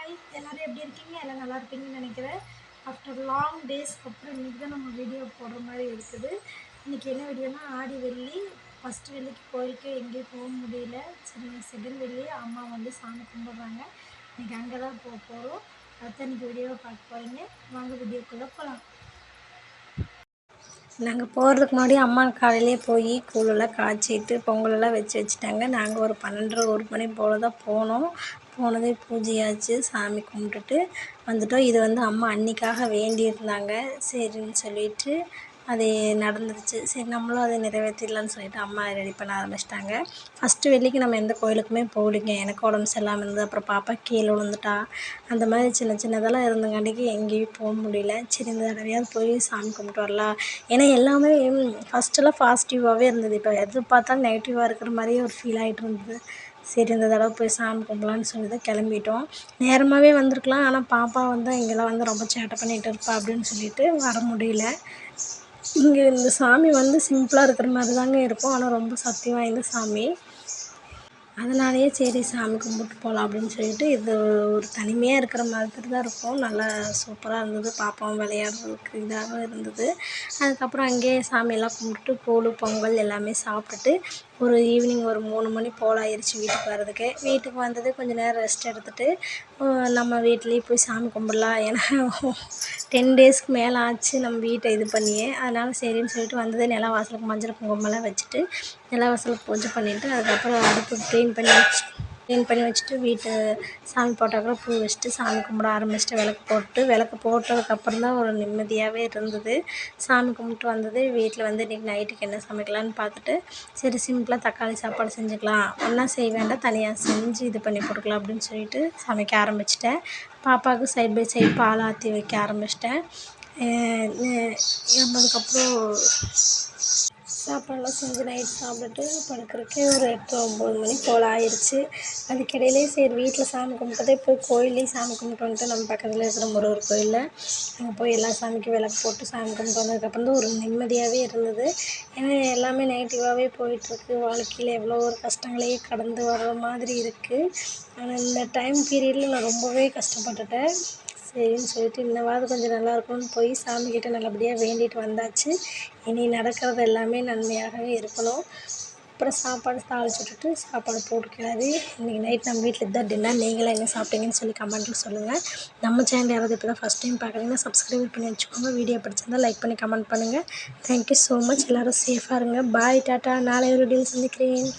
Hi எல்லோரும் எப்படி இருக்கீங்க? எல்லாம் நல்லா இருப்பீங்கன்னு நினைக்கிறேன். ஆஃப்டர் லாங் டேஸ்க்கு அப்புறம் இன்றைக்கி தான் நம்ம வீடியோ போடுற மாதிரி இருக்குது. இன்றைக்கி என்ன வீடியோனா ஆடி வெள்ளி. ஃபஸ்ட்டு வெள்ளிக்கு கோயிலுக்கு எங்கேயும் போக முடியல. சரி, செகண்ட் வெள்ளி அம்மா வந்து சாமி கும்பிட்றாங்க. இன்றைக்கி அங்கே தான் போக போகிறோம். அதுதான் இன்றைக்கி வீடியோவை பார்க்க போகிறீங்க. வாங்க வீடியோக்குள்ளே போகலாம். நாங்கள் போகிறதுக்கு முன்னாடி அம்மா காலையிலே போய் கூழெல்லாம் காய்ச்சிட்டு பொங்கலெல்லாம் வச்சுட்டாங்க. நாங்கள் ஒரு 12:30 1 மணி போல் தான் போனோம். போனதே பூஜையாச்சு, சாமி கும்பிட்டுட்டு வந்துட்டோம். இது வந்து அம்மா அன்னிக்காக வேண்டியிருந்தாங்க. சரின்னு சொல்லிட்டு அது நடந்துருச்சு. சரி, நம்மளும் அதை நிறைவேற்றிடலான்னு சொல்லிட்டு அம்மா ரெடி பண்ண ஆரம்பிச்சிட்டாங்க. ஃபஸ்ட்டு வெள்ளிக்கு நம்ம எந்த கோயிலுக்குமே போகலிங்க. எனக்கு உடம்பு சரியில்லாமல் இருந்தது. அப்புறம் பாப்பா கீழே விழுந்துட்டா. அந்த மாதிரி சின்ன சின்னதெல்லாம் இருந்தங்காட்டிக்கு எங்கேயும் போக முடியல. சரி, இந்த தடவையாவது போய் சாமி கும்பிட்டு வரலாம். ஏன்னா எல்லாமே ஃபஸ்ட்டெல்லாம் பாசிட்டிவாகவே இருந்தது. இப்போ எது பார்த்தாலும் நெகட்டிவாக இருக்கிற மாதிரியே ஒரு ஃபீல் ஆகிட்டு இருந்தது. சரி, இந்த தடவை போய் சாமி கும்பிட்லான்னு சொல்லி தான் கிளம்பிட்டோம். நேரமாகவே வந்திருக்கலாம். ஆனால் பாப்பா வந்து இங்கெல்லாம் வந்து ரொம்ப சேட்டை பண்ணிகிட்டு இருப்பா அப்படின்னு சொல்லிட்டு வர முடியல. இங்கே இந்த சாமி வந்து சிம்பிளாக இருக்கிற மாதிரி தாங்க இருக்கும். ஆனால் ரொம்ப சக்தி வாய்ந்த சாமி. அதனாலேயே சரி சாமி கும்பிட்டு போகலாம் அப்படின்னு சொல்லிட்டு இது ஒரு தனிமையாக இருக்கிற மாதிரி தான் இருக்கும். நல்லா சூப்பராக இருந்தது. பாப்பாவும் விளையாடுறதுக்கு இதாக இருந்தது. அதுக்கப்புறம் அங்கேயே சாமியெல்லாம் கும்பிட்டுட்டு கூழ் பொங்கல் எல்லாமே சாப்பிட்டுட்டு ஒரு ஈவினிங் ஒரு 3 மணி போல் ஆயிடுச்சு வீட்டுக்கு வர்றதுக்கு. வீட்டுக்கு வந்தது கொஞ்சம் நேரம் ரெஸ்ட் எடுத்துகிட்டு நம்ம வீட்லேயே போய் சாமி கும்பிட்லாம். ஏன்னா 10 டேஸ்க்கு மேலே ஆச்சு நம்ம வீட்டை இது பண்ணியே. அதனால் சரின்னு சொல்லிட்டு வந்தது நில வாசலுக்கு மஞ்சள் குங்குமம்லாம் வச்சுட்டு நில வாசலுக்கு பூஜை பண்ணிவிட்டு அதுக்கப்புறம் அடுப்பு க்ளீன் பண்ணி வச்சுட்டு வீட்டு சாமி போட்டாக்கில் பூ வச்சுட்டு சாமி கும்பிட ஆரம்பிச்சிட்டு விளக்கு போட்டதுக்கப்புறம் தான் ஒரு நிம்மதியாகவே இருந்தது. சாமி கும்பிட்டு வந்தது. வீட்டில் வந்து இன்றைக்கி நைட்டுக்கு என்ன சமைக்கலான்னு பார்த்துட்டு சரி சிம்பிளாக தக்காளி சாப்பாடு செஞ்சுக்கலாம், ஒன்றா செய்ய வேண்டாம் தனியாக செஞ்சு இது பண்ணி போட்டுக்கலாம் அப்படின்னு சொல்லிட்டு சமைக்க ஆரம்பிச்சிட்டேன். பாப்பாவுக்கு சைட் பை சைட் பால் ஆற்றி வைக்க ஆரம்பிச்சிட்டேன். அதுக்கப்புறம் சாப்பாடெல்லாம் செஞ்சு நைட் சாப்பிட்டுட்டு படுக்கிறதுக்கே ஒரு 8 9 மணி போல் ஆயிடுச்சு. அதுக்கிடையிலே சரி வீட்டில் சாமி கும்பிட்டதே போய் கோயிலையும் சாமி கும்பிட்டு வந்துட்டு நம்ம பக்கத்தில் இருக்கிற முருகர் கோயிலில் அங்கே போய் எல்லா சாமிக்கும் விளக்கு போட்டு சாமி கும்பிட்டு வந்ததுக்கப்புறம் தான் ஒரு நிம்மதியாகவே இருந்தது. ஏன்னா எல்லாமே நெகட்டிவாகவே போயிட்டுருக்கு. வாழ்க்கையில் எவ்வளோ ஒரு கஷ்டங்களையே கடந்து வர்ற மாதிரி இருக்குது. ஆனால் இந்த டைம் பீரியடில் நான் ரொம்பவே கஷ்டப்பட்டுட்டேன். சரின்னு சொல்லிட்டு இன்னவாவது கொஞ்சம் நல்லா இருக்கும்னு போய் சாமிக்கிட்ட நல்லபடியாக வேண்டிட்டு வந்தாச்சு. இனி நடக்கிறது எல்லாமே நன்மையாகவே இருக்கணும். அப்புறம் சாப்பாடு தாளிச்சு விட்டுட்டு சாப்பாடு போட்டு கிளறி இன்றைக்கி நைட் நம்ம வீட்டில் இதுதான் டின்னர். நீங்களாம் என்ன சாப்பிட்டீங்கன்னு சொல்லி கமெண்ட்டில் சொல்லுங்கள். நம்ம சேனல் யாராவது இப்போ தான் ஃபஸ்ட் டைம் பார்க்குறீங்கன்னா சப்ஸ்கிரைப் பண்ணி வச்சுக்கோங்க. வீடியோ பிடிச்சிருந்தால் லைக் பண்ணி கமெண்ட் பண்ணுங்கள். Thank you so much. எல்லோரும் சேஃபாக இருங்க. பாய், டாட்டா. நாளை ஒரு வீடியோவில் சந்திக்கிறேன்.